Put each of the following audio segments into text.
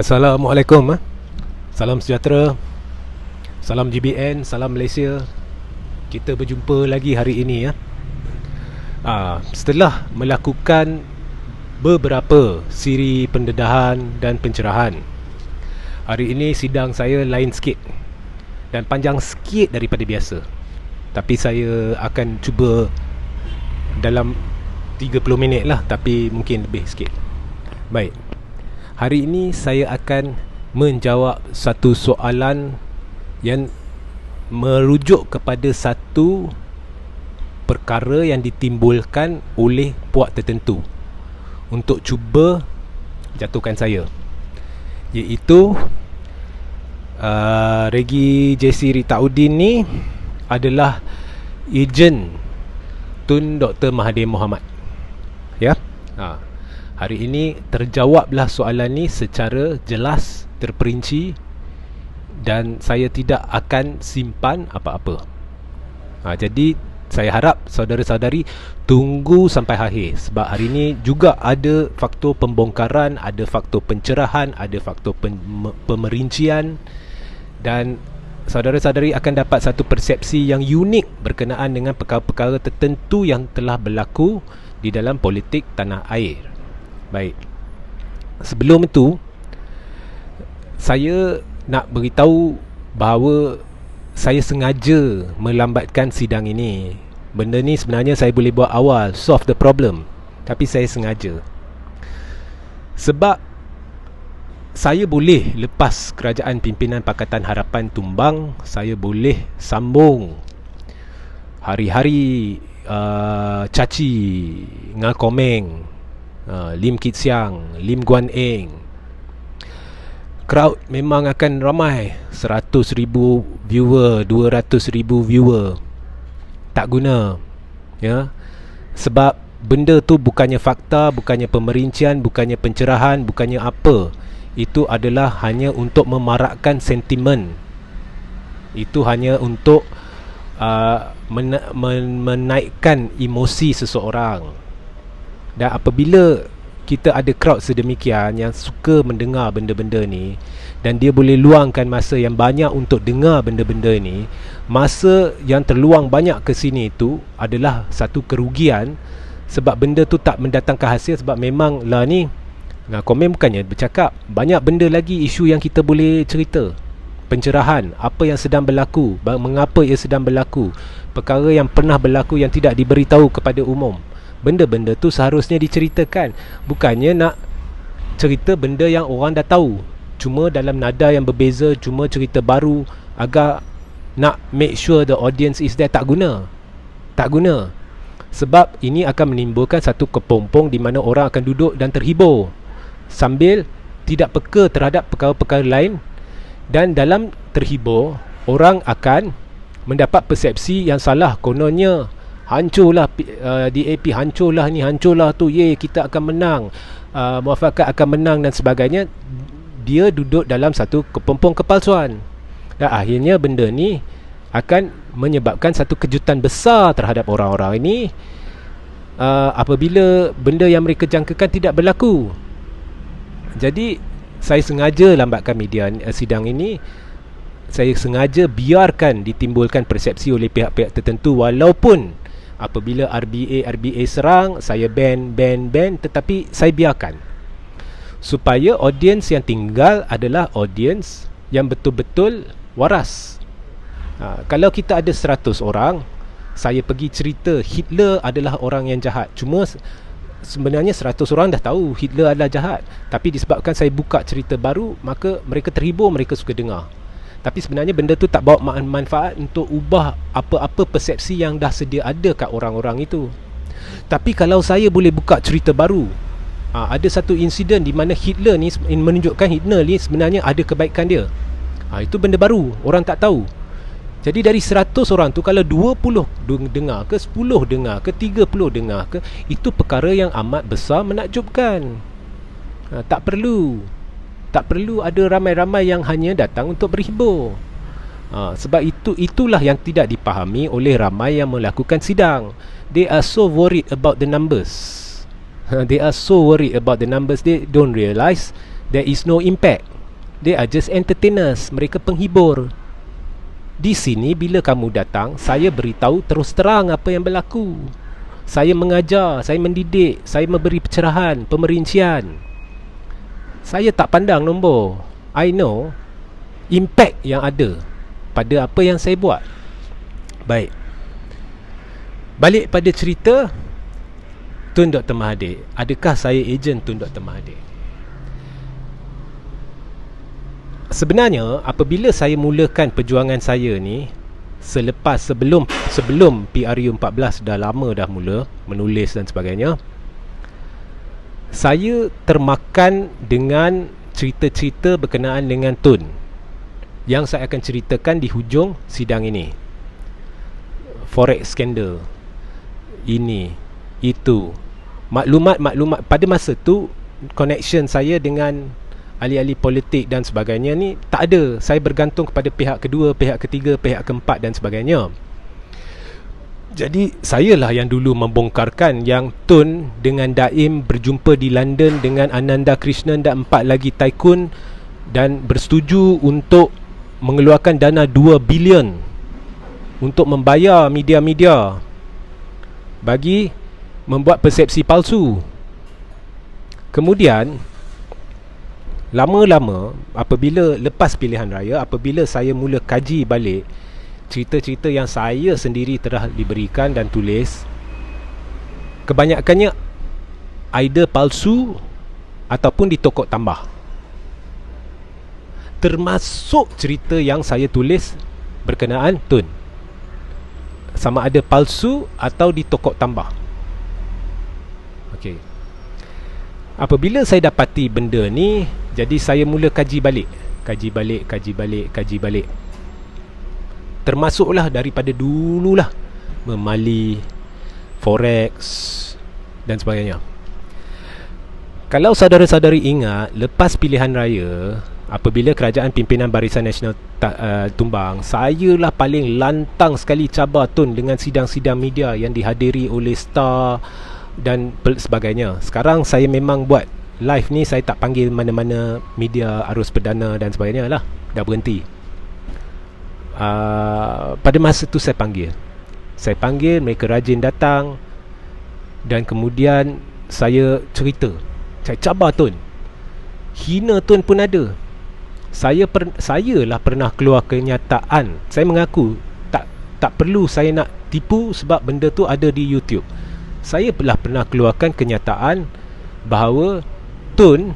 Assalamualaikum. Salam sejahtera. Salam GBN, salam Malaysia. Kita berjumpa lagi hari ini ya. Setelah melakukan beberapa siri pendedahan dan pencerahan, hari ini sidang saya lain sikit dan panjang sikit daripada biasa. Tapi saya akan cuba dalam 30 minit lah, tapi mungkin lebih sikit. Baik. Hari ini saya akan menjawab satu soalan yang merujuk kepada satu perkara yang ditimbulkan oleh puak tertentu untuk cuba jatuhkan saya, iaitu Regi JC Ritaudin ni adalah ejen Tun Dr. Mahathir Mohamad. Ya. Hari ini terjawablah soalan ni secara jelas, terperinci, dan saya tidak akan simpan apa-apa. Jadi saya harap saudara-saudari tunggu sampai akhir, sebab hari ini juga ada faktor pembongkaran, ada faktor pencerahan, ada faktor pemerincian, dan saudara-saudari akan dapat satu persepsi yang unik berkenaan dengan perkara-perkara tertentu yang telah berlaku di dalam politik tanah air. Baik. Sebelum itu, saya nak beritahu bahawa saya sengaja melambatkan sidang ini. Benda ni sebenarnya saya boleh buat awal, solve the problem, tapi saya sengaja. Sebab saya boleh lepas kerajaan pimpinan Pakatan Harapan tumbang, saya boleh sambung hari-hari caci Ngah Komeng, Lim Kit Siang, Lim Guan Eng. Crowd memang akan ramai, 100,000 viewer, 200,000 viewer. Tak guna, ya. Sebab benda tu bukannya fakta, bukannya pemerincian, bukannya pencerahan, bukannya apa. Itu adalah hanya untuk memarakkan sentimen. Itu hanya untuk menaikkan emosi seseorang. Dan apabila kita ada crowd sedemikian yang suka mendengar benda-benda ni, dan dia boleh luangkan masa yang banyak untuk dengar benda-benda ni, masa yang terluang banyak ke sini itu adalah satu kerugian. Sebab benda tu tak mendatangkan hasil. Sebab memang lah ni, komen bukannya bercakap, banyak benda lagi isu yang kita boleh cerita. Pencerahan, apa yang sedang berlaku, mengapa ia sedang berlaku, perkara yang pernah berlaku yang tidak diberitahu kepada umum. Benda-benda tu seharusnya diceritakan, bukannya nak cerita benda yang orang dah tahu, cuma dalam nada yang berbeza, cuma cerita baru agar nak make sure the audience is there. Tak guna. Tak guna. Sebab ini akan menimbulkan satu kepompong di mana orang akan duduk dan terhibur sambil tidak peka terhadap perkara-perkara lain. Dan dalam terhibur, orang akan mendapat persepsi yang salah. Kononnya hancurlah DAP, hancurlah ni, hancurlah tu, kita akan menang, Muafakat akan menang dan sebagainya. Dia duduk dalam satu kepompong kepalsuan, dan akhirnya benda ni akan menyebabkan satu kejutan besar terhadap orang-orang ini apabila benda yang mereka jangkakan tidak berlaku. Jadi saya sengaja lambatkan sidang ini. Saya sengaja biarkan ditimbulkan persepsi oleh pihak-pihak tertentu, walaupun apabila RBA serang, saya ban, tetapi saya biarkan supaya audiens yang tinggal adalah audiens yang betul-betul waras. Kalau kita ada 100 orang, saya pergi cerita Hitler adalah orang yang jahat, cuma sebenarnya 100 orang dah tahu Hitler adalah jahat, tapi disebabkan saya buka cerita baru, maka mereka terhibur, mereka suka dengar. Tapi sebenarnya benda tu tak bawa manfaat untuk ubah apa-apa persepsi yang dah sedia ada kat orang-orang itu. Tapi kalau saya boleh buka cerita baru, ada satu insiden di mana Hitler ni menunjukkan Hitler ni sebenarnya ada kebaikan dia, itu benda baru, orang tak tahu. Jadi dari 100 orang tu, kalau 20 dengar ke, 10 dengar ke, 30 dengar ke, itu perkara yang amat besar menakjubkan. Tak perlu ada ramai-ramai yang hanya datang untuk berhibur. Sebab itulah yang tidak dipahami oleh ramai yang melakukan sidang. They are so worried about the numbers. They are so worried about the numbers. They don't realise There is no impact. They are just entertainers. Mereka penghibur. Di sini bila kamu datang, saya beritahu terus terang apa yang berlaku. Saya mengajar, saya mendidik, saya memberi pencerahan, pemerincian. Saya tak pandang nombor. I know impact yang ada pada apa yang saya buat. Baik, balik pada cerita Tun Dr. Mahathir. Adakah saya ejen Tun Dr. Mahathir? Sebenarnya apabila saya mulakan perjuangan saya ni, sebelum PRU 14, dah lama dah mula menulis dan sebagainya, saya termakan dengan cerita-cerita berkenaan dengan Tun yang saya akan ceritakan di hujung sidang ini. Forex scandal, ini, itu, maklumat pada masa tu connection saya dengan ahli-ahli politik dan sebagainya ni tak ada. Saya bergantung kepada pihak kedua, pihak ketiga, pihak keempat dan sebagainya. Jadi sayalah yang dulu membongkarkan yang Tun dengan Daim berjumpa di London dengan Ananda Krishnan dan 4 lagi tycoon dan bersetuju untuk mengeluarkan dana 2 bilion untuk membayar media-media bagi membuat persepsi palsu. Kemudian lama-lama, apabila lepas pilihan raya, apabila saya mula kaji balik cerita-cerita yang saya sendiri telah diberikan dan tulis, kebanyakannya either palsu ataupun ditokok tambah. Termasuk cerita yang saya tulis berkenaan Tun, sama ada palsu atau ditokok tambah. Okey. Apabila saya dapati benda ni, jadi saya mula kaji balik. Termasuklah daripada dululah memali, forex dan sebagainya. Kalau saudara-saudari ingat, lepas pilihan raya, apabila kerajaan pimpinan Barisan Nasional tumbang, sayalah paling lantang sekali cabar Tun dengan sidang-sidang media yang dihadiri oleh Star dan sebagainya. Sekarang saya memang buat live ni, saya tak panggil mana-mana media arus perdana dan sebagainya lah. Dah berhenti. Pada masa tu saya panggil, mereka rajin datang. Dan kemudian saya cerita, saya cabar Tun, hina Tun pun ada. Saya lah pernah keluar kenyataan. Saya mengaku tak perlu saya nak tipu sebab benda tu ada di YouTube. Saya telah pernah keluarkan kenyataan bahawa Tun,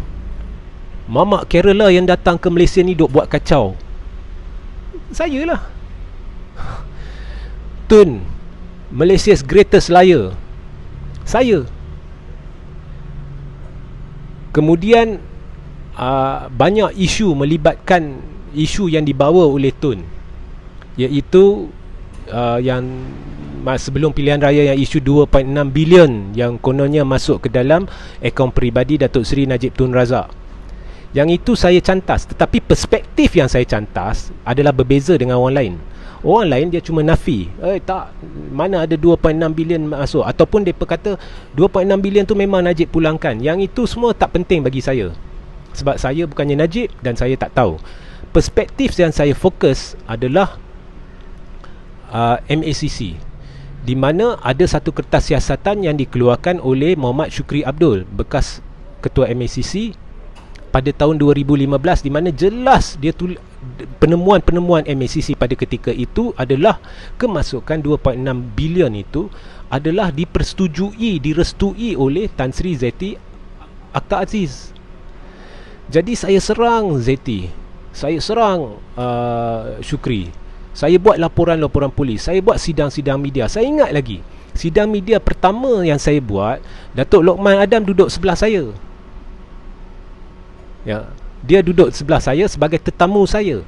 Mamak Kerala yang datang ke Malaysia ni duk buat kacau. Saya lah. Tun, Malaysia's greatest liar. Saya. Kemudian banyak isu melibatkan isu yang dibawa oleh Tun, iaitu yang sebelum pilihan raya, yang isu 2.6 bilion yang kononnya masuk ke dalam akaun peribadi Datuk Seri Najib Tun Razak. Yang itu saya cantas, tetapi perspektif yang saya cantas adalah berbeza dengan orang lain. Orang lain dia cuma nafi, tak, mana ada 2.6 bilion masuk, ataupun dia kata 2.6 bilion tu memang Najib pulangkan. Yang itu semua tak penting bagi saya, sebab saya bukannya Najib dan saya tak tahu. Perspektif yang saya fokus adalah MACC, di mana ada satu kertas siasatan yang dikeluarkan oleh Muhammad Syukri Abdul, bekas ketua MACC, pada tahun 2015, di mana jelas dia penemuan-penemuan MACC pada ketika itu adalah kemasukan 2.6 bilion itu adalah direstui oleh Tan Sri Zeti Akhtar Aziz. Jadi saya serang Zeti, saya serang Syukri. Saya buat laporan-laporan polis, saya buat sidang-sidang media. Saya ingat lagi, sidang media pertama yang saya buat, Datuk Lokman Adam duduk sebelah saya. Ya, dia duduk sebelah saya sebagai tetamu saya.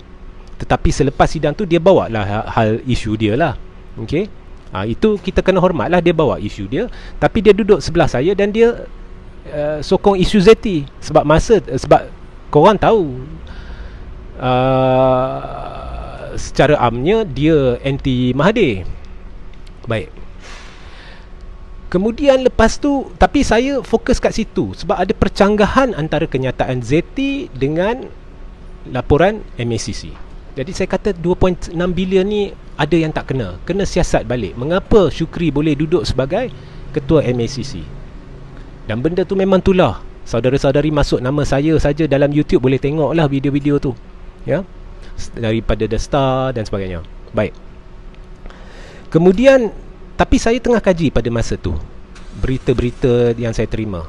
Tetapi selepas sidang tu dia bawa lah hal isu dia lah. Okey. Itu kita kena hormat lah, dia bawa isu dia. Tapi dia duduk sebelah saya dan dia sokong isu Zeti. Sebab korang tahu, secara amnya dia anti Mahathir. Baik. Kemudian lepas tu, tapi saya fokus kat situ sebab ada percanggahan antara kenyataan ZT dengan laporan MACC. Jadi saya kata 2.6 bilion ni ada yang tak kena siasat balik. Mengapa Shukri boleh duduk sebagai ketua MACC? Dan benda tu memang tulah. Saudara-saudari masuk nama saya saja dalam YouTube, boleh tengok lah video-video tu, ya, daripada The Star dan sebagainya. Baik. Kemudian, tapi saya tengah kaji pada masa tu berita-berita yang saya terima,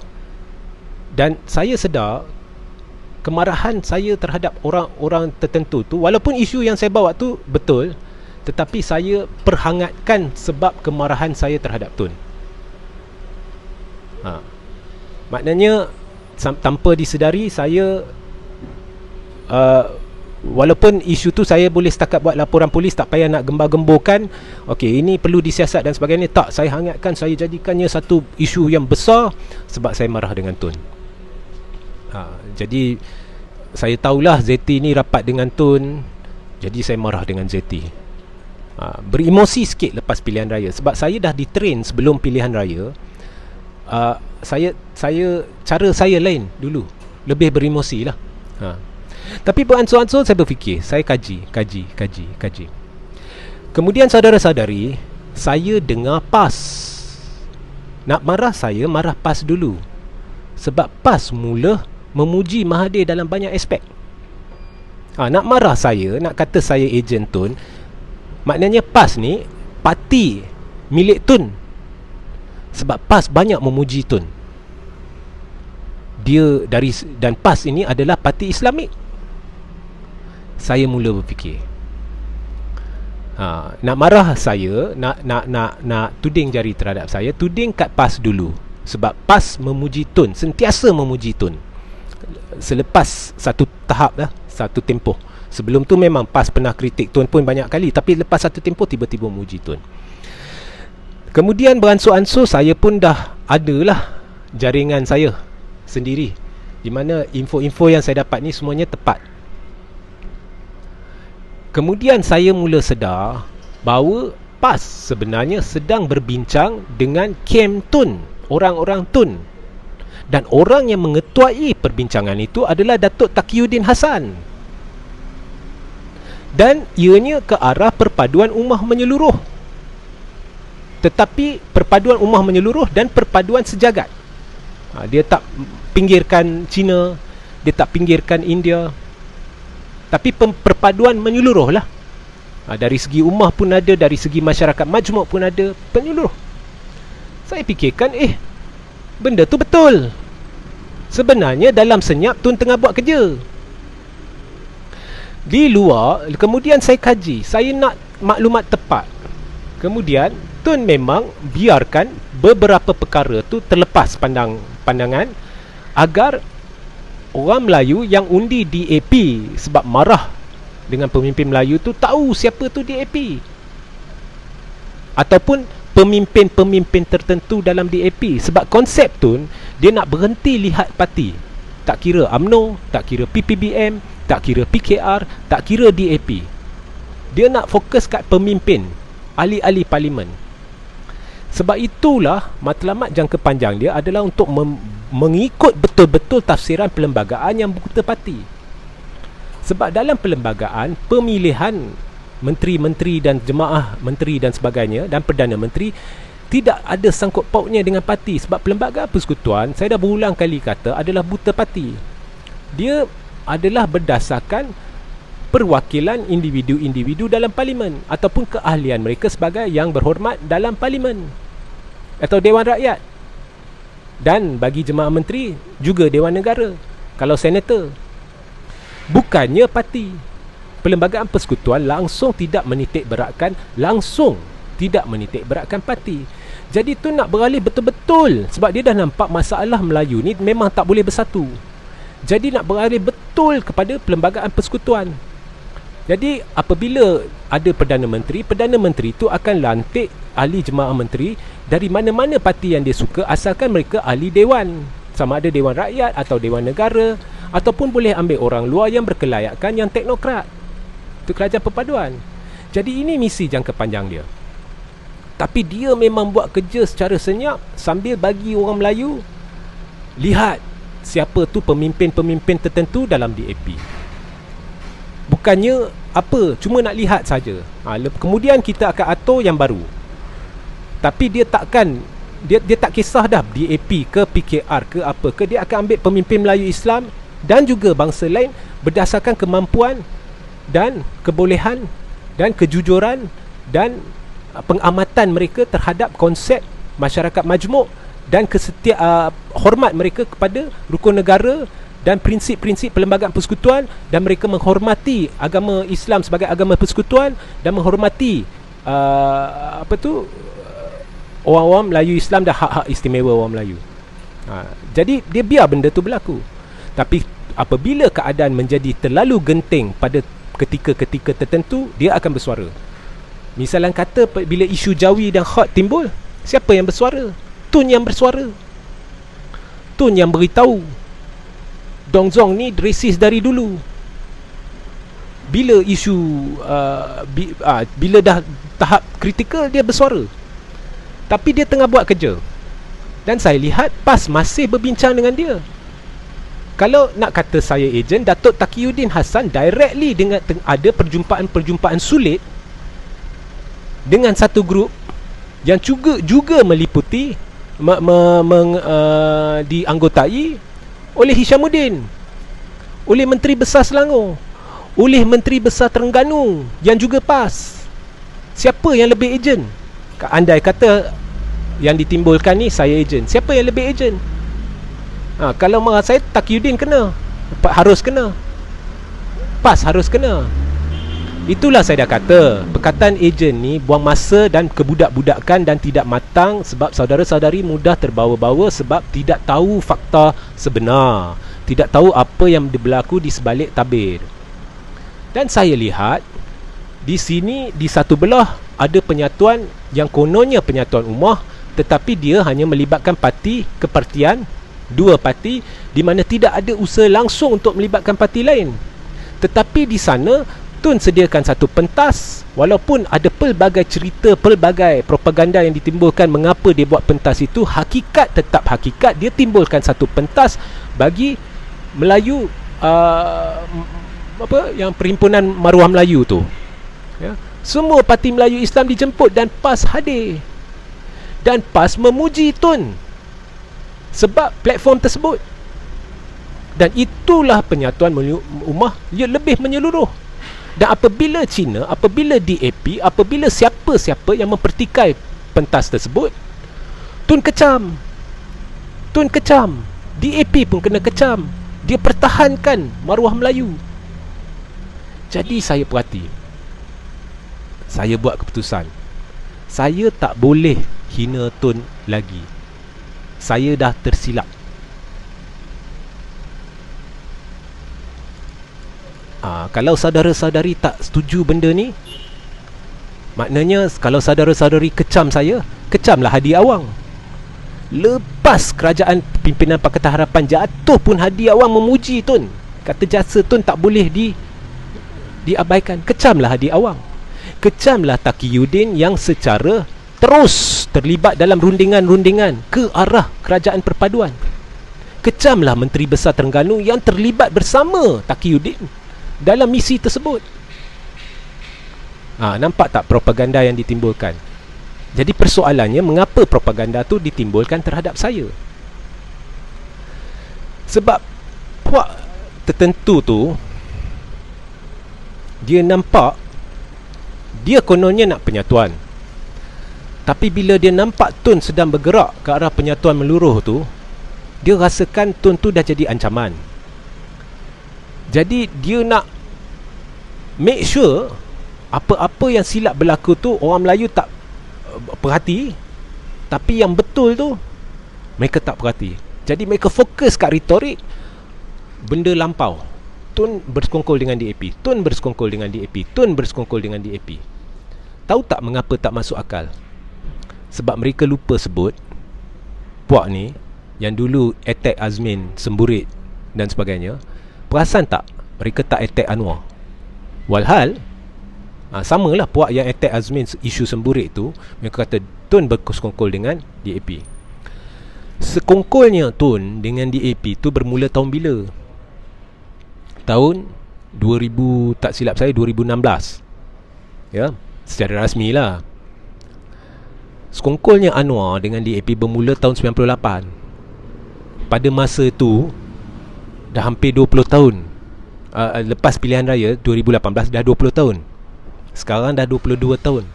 dan saya sedar kemarahan saya terhadap orang-orang tertentu tu, walaupun isu yang saya bawa tu betul, tetapi saya perhangatkan sebab kemarahan saya terhadap Tun. Maknanya tanpa disedari saya walaupun isu tu saya boleh setakat buat laporan polis, tak payah nak gembar-gemburkan, okey ini perlu disiasat dan sebagainya, tak, saya hangatkan, saya jadikannya satu isu yang besar sebab saya marah dengan Tun. Jadi saya tahulah ZT ni rapat dengan Tun, jadi saya marah dengan ZT. Beremosi sikit lepas pilihan raya sebab saya dah ditrain sebelum pilihan raya. Saya cara saya lain dulu, lebih beremosi lah. Tapi beransur-ansur saya berfikir, saya kaji. Kemudian saudara-saudari, saya dengar PAS. Nak marah saya, marah PAS dulu. Sebab PAS mula memuji Mahathir dalam banyak aspek. Nak marah saya, nak kata saya ejen Tun, maknanya PAS ni parti milik Tun. Sebab PAS banyak memuji Tun. Dan PAS ini adalah parti Islamik. Saya mula berfikir, nak marah saya, nak tuding jari terhadap saya, tuding kat PAS dulu. Sebab PAS memuji Tun, sentiasa memuji Tun. Selepas satu tahap lah, satu tempoh. Sebelum tu memang PAS pernah kritik Tun pun banyak kali, tapi lepas satu tempoh tiba-tiba memuji Tun. Kemudian beransur-ansur saya pun dah adalah jaringan saya sendiri, di mana info-info yang saya dapat ni semuanya tepat. Kemudian saya mula sedar bahawa PAS sebenarnya sedang berbincang dengan kem Tun, orang-orang Tun. Dan orang yang mengetuai perbincangan itu adalah Datuk Taqiyuddin Hassan. Dan ianya ke arah perpaduan ummah menyeluruh. Tetapi perpaduan ummah menyeluruh dan perpaduan sejagat. Dia tak pinggirkan China, dia tak pinggirkan India, tapi perpaduan menyeluruh lah. Dari segi ummah pun ada, dari segi masyarakat majmuk pun ada, penyeluruh. Saya fikirkan, benda tu betul. Sebenarnya dalam senyap Tun tengah buat kerja. Di luar, kemudian saya kaji, saya nak maklumat tepat. Kemudian Tun memang biarkan beberapa perkara tu terlepas pandangan agar orang Melayu yang undi DAP sebab marah dengan pemimpin Melayu tu tahu siapa tu DAP, ataupun pemimpin-pemimpin tertentu dalam DAP. Sebab konsep Tun, dia nak berhenti lihat parti, tak kira UMNO, tak kira PPBM, tak kira PKR, tak kira DAP. Dia nak fokus kat pemimpin, ahli-ahli parlimen. Sebab itulah matlamat jangka panjang dia adalah untuk mengikut betul-betul tafsiran perlembagaan yang buta parti. Sebab dalam perlembagaan, pemilihan menteri-menteri dan jemaah menteri dan sebagainya, dan Perdana Menteri, tidak ada sangkut pautnya dengan parti. Sebab perlembagaan persekutuan, saya dah berulang kali kata, adalah buta parti. Dia adalah berdasarkan perwakilan individu-individu dalam parlimen, ataupun keahlian mereka sebagai yang berhormat dalam parlimen atau Dewan Rakyat. Dan bagi jemaah menteri juga Dewan Negara, kalau senator. Bukannya parti. Perlembagaan persekutuan langsung tidak menitik beratkan parti. Jadi tu nak beralih betul-betul, sebab dia dah nampak masalah Melayu ni memang tak boleh bersatu. Jadi nak beralih betul kepada perlembagaan persekutuan. Jadi apabila ada Perdana Menteri tu akan lantik ahli jemaah menteri dari mana-mana parti yang dia suka, asalkan mereka ahli dewan, sama ada Dewan Rakyat atau Dewan Negara, ataupun boleh ambil orang luar yang berkelayakan, yang teknokrat. Itu kerajaan perpaduan. Jadi ini misi jangka panjang dia. Tapi dia memang buat kerja secara senyap sambil bagi orang Melayu lihat siapa tu pemimpin-pemimpin tertentu dalam DAP. Bukannya apa, cuma nak lihat saja. Kemudian kita akan atur yang baru. Tapi dia takkan, dia tak kisah dah DAP ke PKR ke apa ke, dia akan ambil pemimpin Melayu Islam dan juga bangsa lain berdasarkan kemampuan dan kebolehan dan kejujuran dan pengamatan mereka terhadap konsep masyarakat majmuk dan hormat mereka kepada rukun negara dan prinsip-prinsip perlembagaan persekutuan, dan mereka menghormati agama Islam sebagai agama persekutuan dan menghormati orang-orang Melayu Islam dan hak-hak istimewa orang Melayu. Jadi dia biar benda tu berlaku. Tapi apabila keadaan menjadi terlalu genting pada ketika-ketika tertentu, dia akan bersuara. Misalnya kata bila isu Jawi dan Hot timbul, siapa yang bersuara? Tun yang bersuara. Tun yang beritahu Dong Zong ni resis dari dulu. Bila isu bila dah tahap kritikal, dia bersuara. Tapi dia tengah buat kerja. Dan saya lihat PAS masih berbincang dengan dia. Kalau nak kata saya ejen, Datuk Taqiyuddin Hassan directly dengan ada perjumpaan-perjumpaan sulit dengan satu grup yang juga meliputi dianggotai oleh Hishamuddin, oleh Menteri Besar Selangor, oleh Menteri Besar Terengganu yang juga PAS. Siapa yang lebih ejen? Andai kata yang ditimbulkan ni saya ejen, siapa yang lebih ejen? Kalau marah saya, Taqiyuddin kena, harus kena, PAS harus kena. Itulah saya dah kata, perkataan ejen ni buang masa dan kebudak-budakan dan tidak matang, sebab saudara-saudari mudah terbawa-bawa sebab tidak tahu fakta sebenar, tidak tahu apa yang berlaku di sebalik tabir. Dan saya lihat di sini, di satu belah ada penyatuan yang kononnya penyatuan ummah, tetapi dia hanya melibatkan parti kepartian, dua parti, di mana tidak ada usaha langsung untuk melibatkan parti lain. Tetapi di sana Tun sediakan satu pentas, walaupun ada pelbagai cerita, pelbagai propaganda yang ditimbulkan mengapa dia buat pentas itu, hakikat tetap hakikat. Dia timbulkan satu pentas bagi Melayu, yang Perhimpunan Maruah Melayu tu, ya. Semua parti Melayu Islam dijemput dan PAS hadir. Dan PAS memuji Tun sebab platform tersebut. Dan itulah penyatuan ummah yang lebih menyeluruh. Dan apabila China, apabila DAP, apabila siapa-siapa yang mempertikai pentas tersebut, Tun kecam. Tun kecam. DAP pun kena kecam. Dia pertahankan maruah Melayu. Jadi saya perhati, saya buat keputusan, saya tak boleh hina Tun lagi. Saya dah tersilap. Kalau saudara-saudari tak setuju benda ni, maknanya kalau saudara-saudari kecam saya, kecamlah Hadi Awang. Lepas kerajaan pimpinan Pakatan Harapan jatuh pun Hadi Awang memuji Tun, kata jasa Tun tak boleh diabaikan. Kecamlah Hadi Awang. Kecamlah Taqiyuddin yang secara terus terlibat dalam rundingan-rundingan ke arah kerajaan perpaduan. Kecamlah Menteri Besar Terengganu yang terlibat bersama Taqiyuddin dalam misi tersebut. Nampak tak propaganda yang ditimbulkan? Jadi persoalannya, mengapa propaganda tu ditimbulkan terhadap saya? Sebab puak tertentu tu, dia nampak, dia kononnya nak penyatuan, tapi bila dia nampak Tun sedang bergerak ke arah penyatuan meluruh tu, dia rasakan Tun tu dah jadi ancaman. Jadi dia nak make sure apa-apa yang silap berlaku tu orang Melayu tak perhati, tapi yang betul tu mereka tak perhati. Jadi mereka fokus kat retorik benda lampau. Tun bersekongkol dengan DAP, Tun bersekongkol dengan DAP, Tun bersekongkol dengan DAP. Tahu tak mengapa tak masuk akal? Sebab mereka lupa sebut puak ni yang dulu attack Azmin, Semburit dan sebagainya. Perasan tak mereka tak attack Anwar? Walhal Sama lah puak yang attack Azmin isu semburit tu, mereka kata Tun bersekongkol dengan DAP. Sekongkolnya Tun dengan DAP tu bermula tahun bila? Tahun 2000, tak silap saya 2016. Ya, secara rasmi lah. Sekongkolnya Anwar dengan DAP bermula tahun 98. Pada masa tu dah hampir 20 tahun. Lepas pilihan raya 2018 dah 20 tahun. Sekarang dah 22 tahun.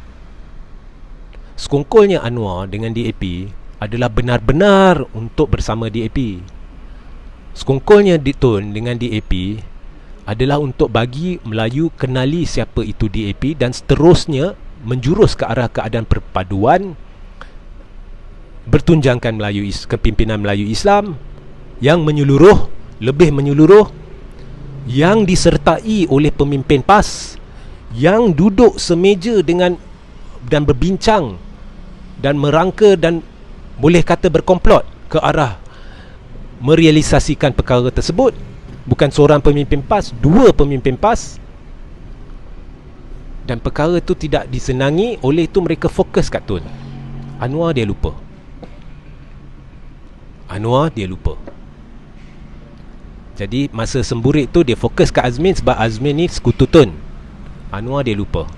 Sekongkolnya Anwar dengan DAP adalah benar-benar untuk bersama DAP. Sekongkolnya Tun dengan DAP adalah untuk bagi Melayu kenali siapa itu DAP dan seterusnya menjurus ke arah keadaan perpaduan, bertunjangkan kepimpinan Melayu Islam yang menyeluruh, lebih menyeluruh, yang disertai oleh pemimpin PAS yang duduk semeja dengan dan berbincang dan merangka dan boleh kata berkomplot ke arah merealisasikan perkara tersebut. Bukan seorang pemimpin PAS, dua pemimpin PAS. Dan perkara itu tidak disenangi. Oleh itu mereka fokus kat Tun. Anwar dia lupa. Jadi masa semburit tu dia fokus kat Azmin sebab Azmin ni sekutu Tun. Anwar dia lupa.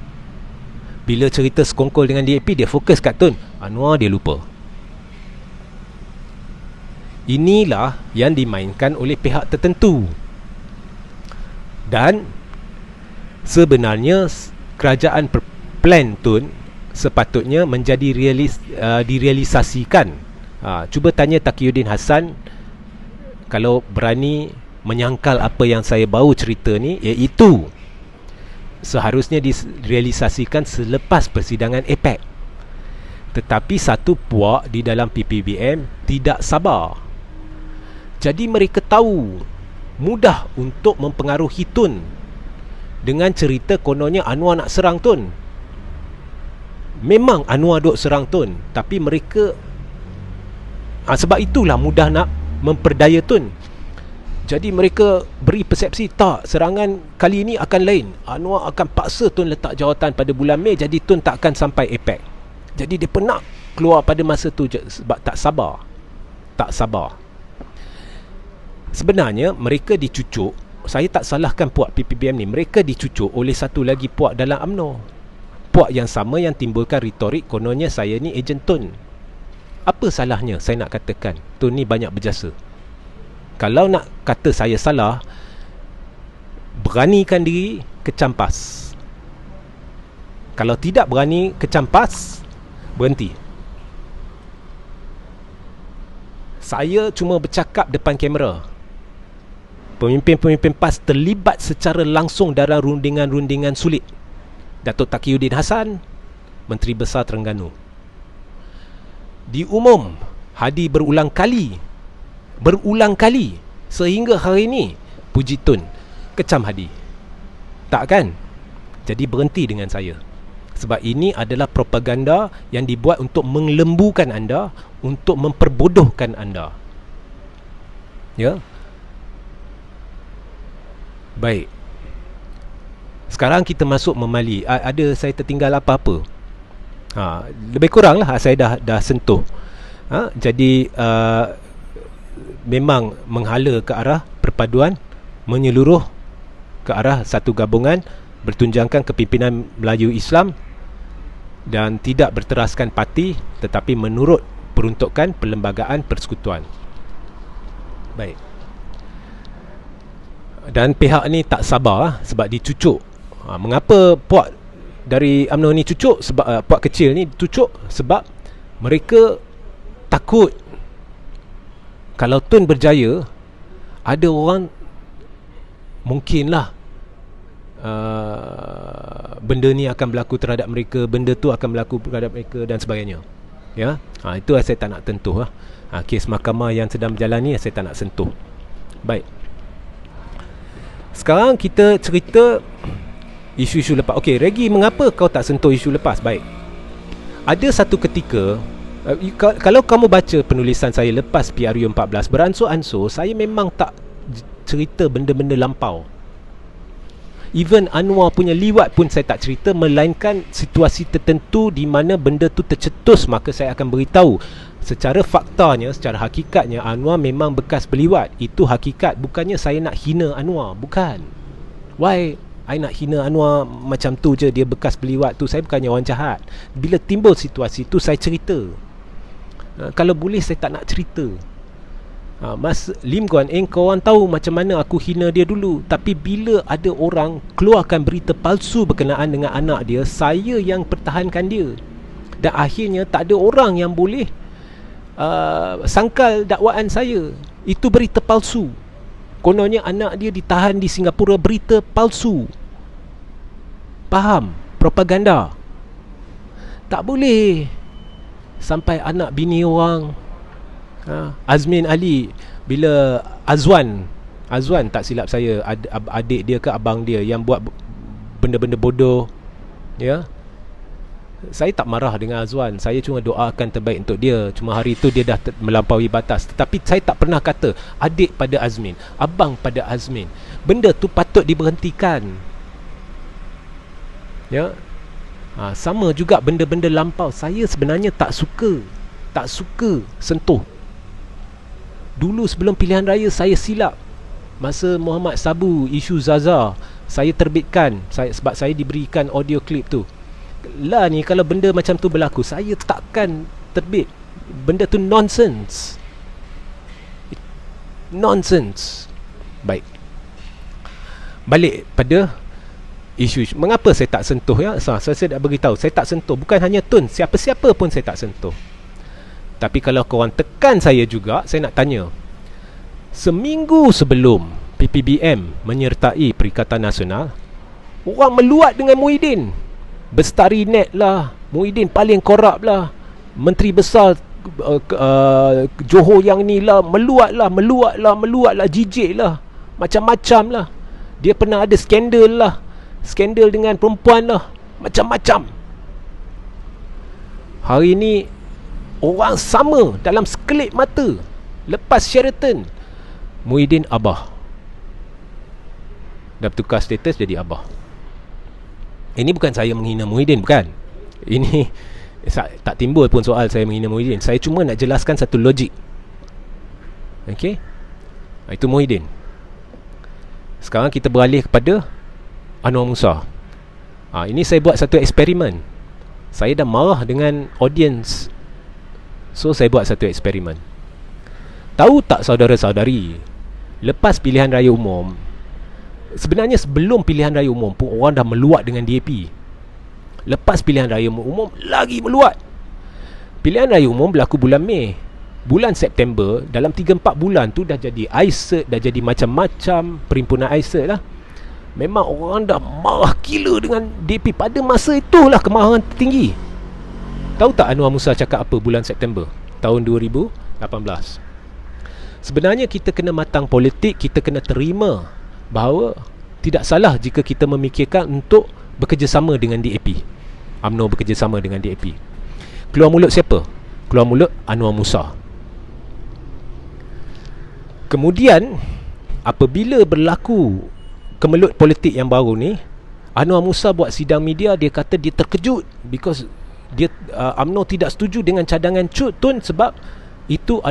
Bila cerita sekongkol dengan DAP, dia fokus kat Tun. Anwar dia lupa. Inilah yang dimainkan oleh pihak tertentu. Dan sebenarnya kerajaan plan Tun sepatutnya menjadi direalisasikan. Cuba tanya Taqiyuddin Hassan kalau berani menyangkal apa yang saya baru cerita ni, iaitu seharusnya direalisasikan selepas persidangan APEC. Tetapi satu puak di dalam PPBM tidak sabar. Jadi mereka tahu mudah untuk mempengaruhi Tun dengan cerita kononnya Anwar nak serang Tun. Memang Anwar duk serang Tun, tapi mereka sebab itulah mudah nak memperdaya Tun. Jadi mereka beri persepsi tak, serangan kali ini akan lain. Anwar akan paksa Tun letak jawatan pada bulan Mei, jadi Tun tak akan sampai APEC. Jadi dia nak keluar pada masa tu sebab tak sabar. Sebenarnya mereka dicucuk. Saya tak salahkan puak PPBM ni. Mereka dicucuk oleh satu lagi puak dalam UMNO. Puak yang sama yang timbulkan retorik kononnya saya ni ejen Tun. Apa salahnya saya nak katakan Tun ni banyak berjasa? Kalau nak kata saya salah, beranikan diri kecam PAS. Kalau tidak berani kecam PAS, berhenti. Saya cuma bercakap depan kamera. Pemimpin-pemimpin PAS terlibat secara langsung dalam rundingan-rundingan sulit. Datuk Taqiyuddin Hassan, Menteri Besar Terengganu. Diumum Hadi berulang kali sehingga hari ini puji Tun kecam Hadi. Tak kan? Jadi berhenti dengan saya. Sebab ini adalah propaganda yang dibuat untuk mengelembukan anda, untuk memperbodohkan anda. Ya. Baik. Sekarang kita masuk memali. Ada saya tertinggal apa-apa? Lebih kurang lah saya dah sentuh. Jadi memang menghala ke arah perpaduan, menyeluruh ke arah satu gabungan bertunjangkan kepimpinan Melayu Islam dan tidak berteraskan parti tetapi menurut peruntukan perlembagaan persekutuan. Baik. Dan pihak ni tak sabar sebab dicucuk. Mengapa puak dari UMNO ni cucuk? Sebab puak kecil ni cucuk sebab mereka takut kalau Tun berjaya, ada orang mungkinlah benda ni akan berlaku terhadap mereka, benda tu akan berlaku terhadap mereka dan sebagainya. Ya, itu saya tak nak tentuh. Kes mahkamah yang sedang berjalan ni saya tak nak sentuh. Baik. Sekarang kita cerita isu-isu lepas. Okey, Regi, mengapa kau tak sentuh isu lepas? Baik. Ada satu ketika, kalau kamu baca penulisan saya lepas PRU 14, beransur-ansur saya memang tak cerita benda-benda lampau. Even Anwar punya liwat pun saya tak cerita, melainkan situasi tertentu di mana benda tu tercetus, maka saya akan beritahu secara faktanya, secara hakikatnya Anwar memang bekas berliwat. Itu hakikat. Bukannya saya nak hina Anwar, bukan. Why I nak hina Anwar macam tu je, dia bekas berliwat tu. Saya bukannya orang jahat. Bila timbul situasi tu, saya cerita. Kalau boleh saya tak nak cerita. Mas Lim Guan Eng, korang tahu macam mana aku hina dia dulu. Tapi bila ada orang keluarkan berita palsu berkenaan dengan anak dia, saya yang pertahankan dia. Dan akhirnya tak ada orang yang boleh sangkal dakwaan saya. Itu berita palsu. Kononnya anak dia ditahan di Singapura, berita palsu. Faham? Propaganda. Tak boleh sampai anak bini orang, Azmin Ali, bila Azwan tak silap saya, adik dia ke abang dia yang buat benda-benda bodoh, ya, saya tak marah dengan Azwan. Saya cuma doakan terbaik untuk dia. Cuma hari itu dia dah melampaui batas. Tetapi saya tak pernah kata adik pada Azmin, abang pada Azmin. Benda tu patut diberhentikan, ya. Sama juga benda-benda lampau. Saya sebenarnya tak suka sentuh. Dulu sebelum pilihan raya saya silap. Masa Muhammad Sabu isu Zaza, saya terbitkan, sebab saya diberikan audio clip tu. Lah ni, kalau benda macam tu berlaku, saya takkan terbit. Benda tu nonsense. Baik, balik pada isu. Mengapa saya tak sentuh, ya? Saya dah beritahu, saya tak sentuh. Bukan hanya Tun, siapa-siapa pun saya tak sentuh. Tapi kalau korang tekan saya juga, saya nak tanya, seminggu sebelum PPBM menyertai Perikatan Nasional, orang meluat dengan Muhyiddin. Bestari Net lah, Muhyiddin paling korup lah, Menteri Besar Johor yang ni lah, meluat lah, jijik lah, macam-macam lah. Dia pernah ada skandal dengan perempuan lah, macam-macam. Hari ni orang sama dalam sekelip mata. Lepas Sheraton, Muhyiddin Abah, dah bertukar status jadi Abah. Ini bukan saya menghina Muhyiddin, bukan. Ini tak timbul pun soal saya menghina Muhyiddin. Saya cuma nak jelaskan satu logik. Okey, itu Muhyiddin. Sekarang kita beralih kepada Anwar Musa. Ini saya buat satu eksperimen. Saya dah marah dengan audience, so saya buat satu eksperimen. Tahu tak saudara-saudari, lepas pilihan raya umum, sebenarnya sebelum pilihan raya umum pun orang dah meluat dengan DAP. Lepas pilihan raya umum lagi meluat. Pilihan raya umum berlaku bulan Mei. Bulan September, dalam 3-4 bulan tu dah jadi ICERT, dah jadi macam-macam perhimpunan ICERT lah. Memang orang dah marah gila dengan DAP. Pada masa itulah kemarahan tinggi. Tahu tak Anwar Musa cakap apa bulan September tahun 2018? Sebenarnya kita kena matang politik. Kita kena terima bahawa tidak salah jika kita memikirkan untuk bekerjasama dengan DAP. UMNO bekerjasama dengan DAP. Keluar mulut siapa? Keluar mulut Anwar Musa. Kemudian apabila berlaku kemelut politik yang baru ni, Anwar Musa buat sidang media. Dia kata dia terkejut because dia UMNO tidak setuju dengan cadangan Tun, sebab itu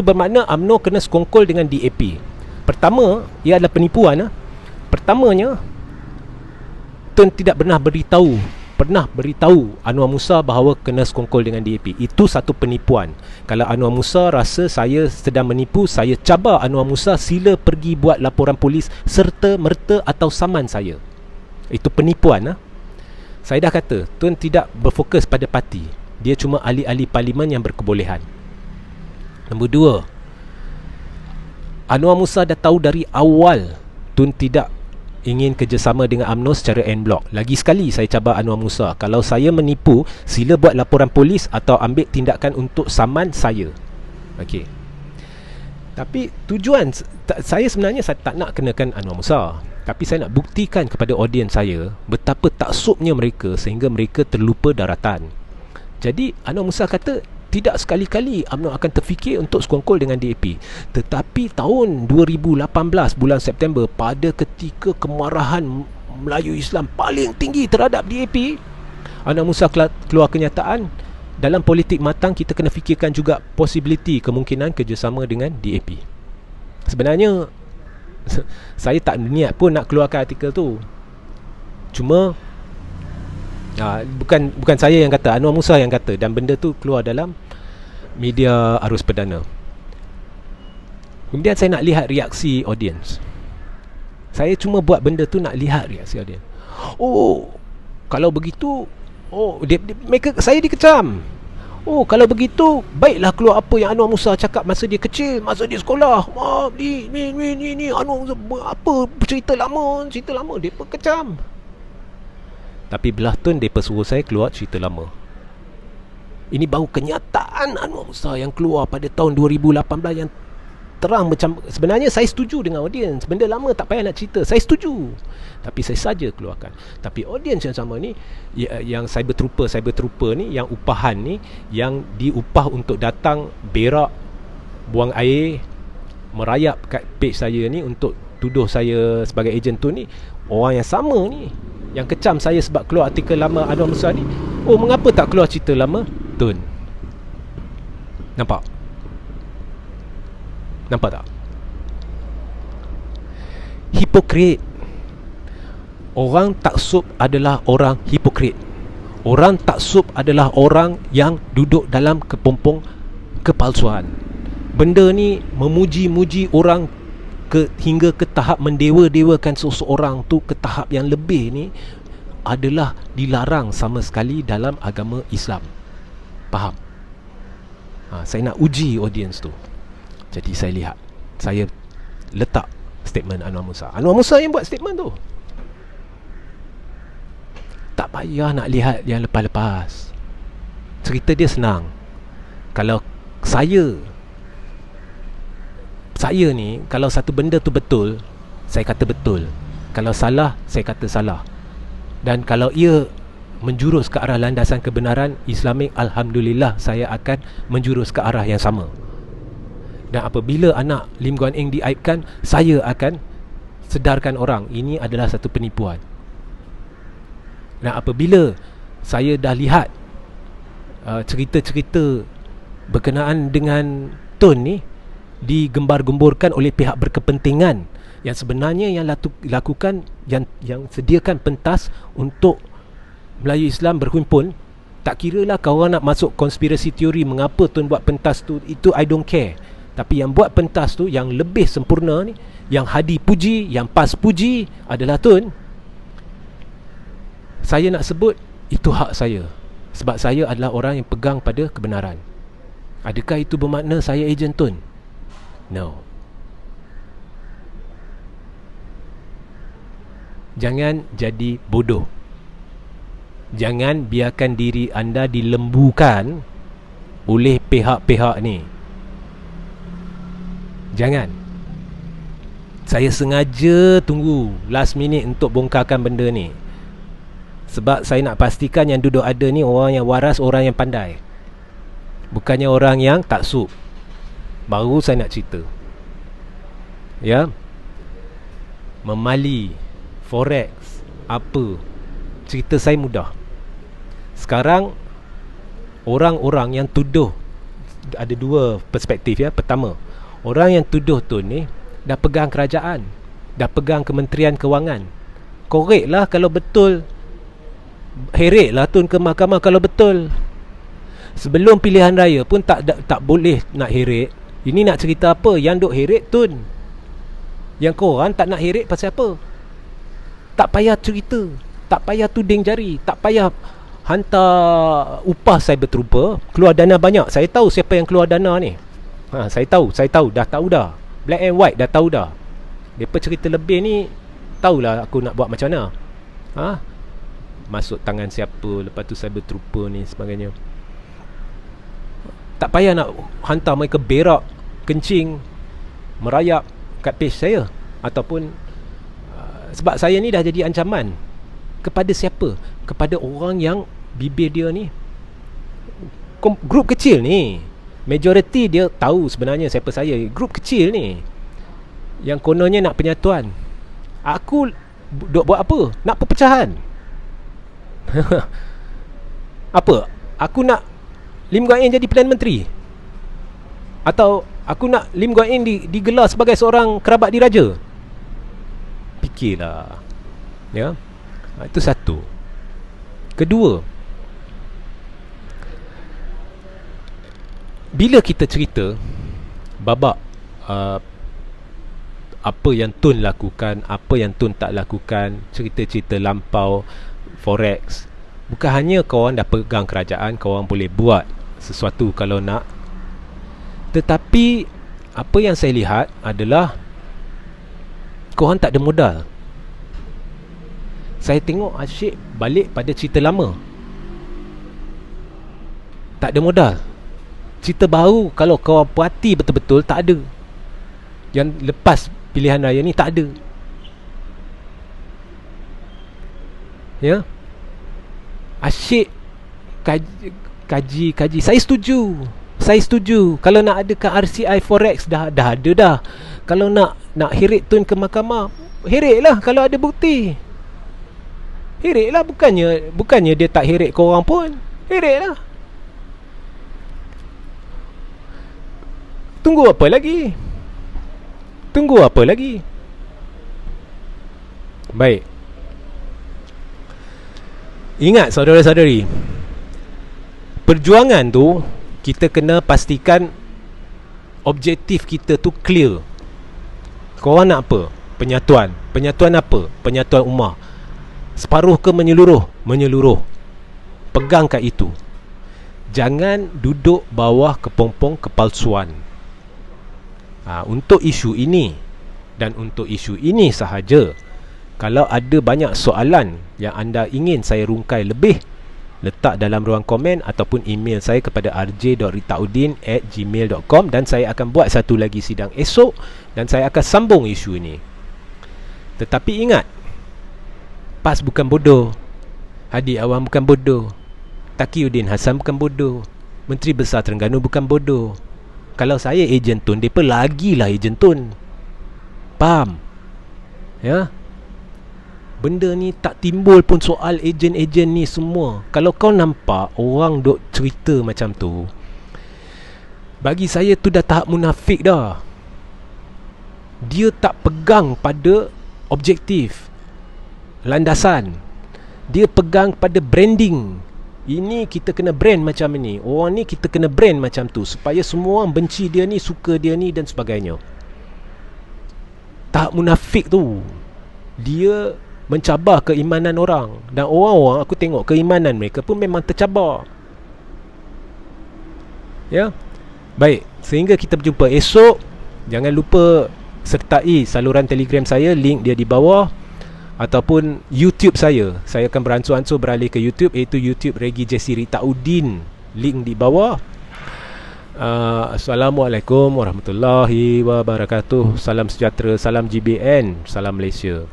bermakna UMNO kena sekongkol dengan DAP. Pertama, ia adalah penipuan. Pertamanya, Tun tidak pernah beritahu Anwar Musa bahawa kena sekongkol dengan DAP. Itu satu penipuan. Kalau Anwar Musa rasa saya sedang menipu, saya cabar Anwar Musa, sila pergi buat laporan polis serta merta atau saman saya. Itu penipuan. Saya dah kata, Tun tidak berfokus pada parti. Dia cuma ahli-ahli parlimen yang berkebolehan. Nombor 2, Anwar Musa dah tahu dari awal Tun tidak ingin kerjasama dengan UMNO secara en blok. Lagi sekali saya cabar Anwar Musa, kalau saya menipu, sila buat laporan polis atau ambil tindakan untuk saman saya. Okey. Tapi tujuan saya sebenarnya, saya tak nak kenakan Anwar Musa, tapi saya nak buktikan kepada audiens saya betapa taksubnya mereka sehingga mereka terlupa daratan. Jadi Anwar Musa kata tidak sekali-kali UMNO akan terfikir untuk sekongkol dengan DAP. Tetapi tahun 2018 bulan September, pada ketika kemarahan Melayu Islam paling tinggi terhadap DAP, Anwar Musa keluar kenyataan, dalam politik matang kita kena fikirkan juga possibility, kemungkinan kerjasama dengan DAP. Sebenarnya saya tak niat pun nak keluarkan artikel tu. Cuma bukan saya yang kata, Anwar Musa yang kata, dan benda tu keluar dalam media arus perdana. Kemudian saya nak lihat reaksi audience. Saya cuma buat benda tu nak lihat reaksi audience. Oh, kalau begitu, saya dikecam. Oh, kalau begitu, baiklah keluar apa yang Anwar Musa cakap masa dia kecil, masa dia sekolah. Ni Anwar Musa apa cerita lama. Depa kecam. Tapi belah tu depa suruh saya keluar cerita lama. Ini baru kenyataan Anwar Musa yang keluar pada tahun 2018 yang terang macam, sebenarnya saya setuju dengan audience, benda lama tak payah nak cerita, saya setuju, tapi saya saja keluarkan. Tapi audience yang sama ni, yang cyber trooper ni, yang upahan ni, yang diupah untuk datang berak, buang air, merayap kat page saya ni untuk tuduh saya sebagai ejen tu ni, orang yang sama ni yang kecam saya sebab keluar artikel lama Anwar Musa ni. Oh, mengapa tak keluar cerita lama Tun? Nampak tak? Hipokrit. Orang taksub adalah orang hipokrit. Orang taksub adalah orang yang duduk dalam kepompong kepalsuan. Benda ni memuji-muji orang hingga ke tahap mendewa-dewakan seseorang tu ke tahap yang lebih ni adalah dilarang sama sekali dalam agama Islam. Faham? Saya nak uji audience tu. Jadi saya letak statement Anwar Musa. Anwar Musa yang buat statement tu. Tak payah nak lihat yang lepas-lepas. Cerita dia senang. Kalau saya ni, kalau satu benda tu betul, saya kata betul. Kalau salah, saya kata salah. Dan kalau ia menjurus ke arah landasan kebenaran Islamik, alhamdulillah saya akan menjurus ke arah yang sama. Dan apabila anak Lim Guan Eng diaibkan, saya akan sedarkan orang ini adalah satu penipuan. Dan apabila saya dah lihat cerita-cerita berkenaan dengan Tun ni digembar-gemburkan oleh pihak berkepentingan yang sebenarnya yang lakukan, yang sediakan pentas untuk Melayu Islam berhimpun, tak kiralah kau orang nak masuk konspirasi teori mengapa Tun buat pentas tu, itu I don't care. Tapi yang buat pentas tu yang lebih sempurna ni, yang Hadi puji, yang PAS puji adalah Tun. Saya nak sebut itu hak saya, sebab saya adalah orang yang pegang pada kebenaran. Adakah itu bermakna saya ejen Tun? No. Jangan jadi bodoh. Jangan biarkan diri anda dilembukan oleh pihak-pihak ni. Jangan. Saya sengaja tunggu last minute untuk bongkarkan benda ni, sebab saya nak pastikan yang duduk ada ni orang yang waras, orang yang pandai, bukannya orang yang taksub. Baru saya nak cerita. Ya, memali, forex, apa, cerita saya mudah. Sekarang orang-orang yang tuduh, ada dua perspektif ya. Pertama, orang yang tuduh tu ni dah pegang kerajaan, dah pegang Kementerian Kewangan. Koreklah kalau betul, heretlah Tun ke mahkamah kalau betul. Sebelum pilihan raya pun tak boleh nak heret. Ini nak cerita apa? Yang duk heret Tun. Yang korang tak nak heret pasal apa? Tak payah cerita, tak payah tuding jari, tak payah hantar upah cyber trooper, keluar dana banyak. Saya tahu siapa yang keluar dana ni. Saya tahu, dah tahu dah. Black and white dah tahu dah. Depa cerita lebih ni, tahulah aku nak buat macam mana. Masuk tangan siapa, lepas tu cyber trooper ni sebagainya. Tak payah nak hantar mereka berak, kencing, merayap kat page saya. Ataupun sebab saya ni dah jadi ancaman. Kepada siapa? Kepada orang yang bibir dia ni grup kecil ni. Majority dia tahu sebenarnya siapa saya. Grup kecil ni yang kononnya nak penyatuan. Aku duk buat apa? Nak perpecahan. Apa? Aku nak Lim Guat Eng jadi Perdana Menteri? Atau aku nak Lim Guat Eng digelar sebagai seorang kerabat diraja? Fikirlah. Ya. Itu satu. Kedua, bila kita cerita babak apa yang Tun lakukan, apa yang Tun tak lakukan, cerita-cerita lampau forex, bukan hanya korang dah pegang kerajaan, korang boleh buat sesuatu kalau nak. Tetapi apa yang saya lihat adalah korang tak ada modal. Saya tengok asyik balik pada cerita lama. Tak ada modal. Cerita baru kalau korang puati betul-betul tak ada. Yang lepas pilihan raya ni tak ada. Ya. Asyik kaji. Saya setuju. Kalau nak adakan RCI Forex dah ada dah. Kalau nak heret Tun ke mahkamah, heretlah kalau ada bukti. Heretlah, bukannya dia tak heret korang pun. Heretlah. Tunggu apa lagi? Baik. Ingat saudara-saudari, perjuangan tu kita kena pastikan objektif kita tu clear. Korang nak apa? Penyatuan. Penyatuan apa? Penyatuan ummah. Separuh ke menyeluruh? Menyeluruh. Pegang kat itu. Jangan duduk bawah kepompong kepalsuan. Untuk isu ini dan untuk isu ini sahaja. Kalau ada banyak soalan yang anda ingin saya rungkai lebih, letak dalam ruang komen ataupun email saya kepada rj.ritaudin@gmail.com dan saya akan buat satu lagi sidang esok dan saya akan sambung isu ini. Tetapi ingat, PAS bukan bodoh, Hadi Awang bukan bodoh, Taqiyuddin Hassan bukan bodoh, Menteri Besar Terengganu bukan bodoh. Kalau saya ejen Tun, mereka lagilah ejen Tun. Faham? Ya? Benda ni tak timbul pun soal ejen-ejen ni semua. Kalau kau nampak orang duk cerita macam tu, bagi saya tu dah tahap munafik dah. Dia tak pegang pada objektif, landasan. Dia pegang pada branding. Ini kita kena brand macam ni, orang ni kita kena brand macam tu, supaya semua orang benci dia ni, suka dia ni dan sebagainya. Tahap munafik tu, dia mencabar keimanan orang. Dan orang-orang aku tengok keimanan mereka pun memang tercabar. Ya. Baik, sehingga kita berjumpa esok. Jangan lupa sertai saluran Telegram saya, link dia di bawah, ataupun YouTube saya. Saya akan beransur-ansur beralih ke YouTube, iaitu YouTube Regi Jesse Ritaudin, link di bawah. Assalamualaikum warahmatullahi wabarakatuh. Salam sejahtera, salam GBN, salam Malaysia.